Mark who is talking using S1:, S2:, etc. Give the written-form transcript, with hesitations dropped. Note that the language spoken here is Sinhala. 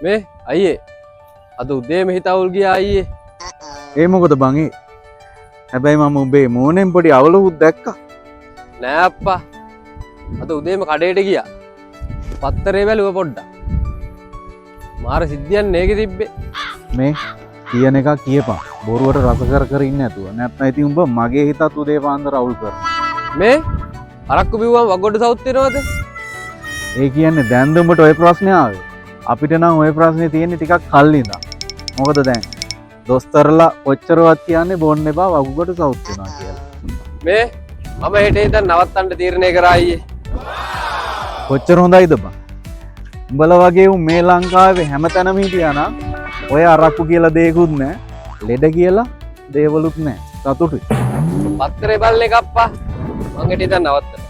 S1: මේ අයියේ අද උදේම හිත අවුල් ගියා අයියේ.
S2: ඒ මොකද බං ඒ? හැබැයි මම උඹේ මූණෙන් පොඩි අවුලකුත් දැක්කා.
S1: නෑ අප්පා. අද උදේම කඩේට ගියා. පත්තරේ බැලුව පොඩ්ඩක්. මාර සිද්ධියක් නේගෙ තිබ්බේ.
S2: මේ කියන එක කියපන්. බොරුවට රස කර කර ඉන්නේ නැතුව. නැත්නම් ඉතින් උඹ මගේ හිතත් උදේ පාන්දර අවුල් කරනවා.
S1: මේ අරක්කු බිව්වම වගොඩ සවුත් වෙනවද?
S2: ඒ කියන්නේ දැන්ද උඹට ওই ප්‍රශ්නේ ආවේ. අපිට නම් ওই ප්‍රශ්නේ තියෙන්නේ ටිකක් කල් ඉඳන්. මොකද දැන් දොස්තරලා ඔච්චරවත් කියන්නේ බොන්න එපා වගුගොඩ සවුත් වෙනවා කියලා.
S1: මේ මම හෙට ඉඳන් නවත්තන්න තීරණය කරා අයියේ.
S2: කොච්චර හොඳයිද බං? උඹලා වගේ උන් මේ ලංකාවේ හැමතැනම හිටියා නම් ඔය අරක්කු කියලා දෙයක්වත් නැහැ. ලෙඩ කියලා දේවලුත් නැහැ. සතුටුයි.
S1: පත්තරේ බලන එක අප්පා. මං හෙට ඉඳන් නවත්තන්න.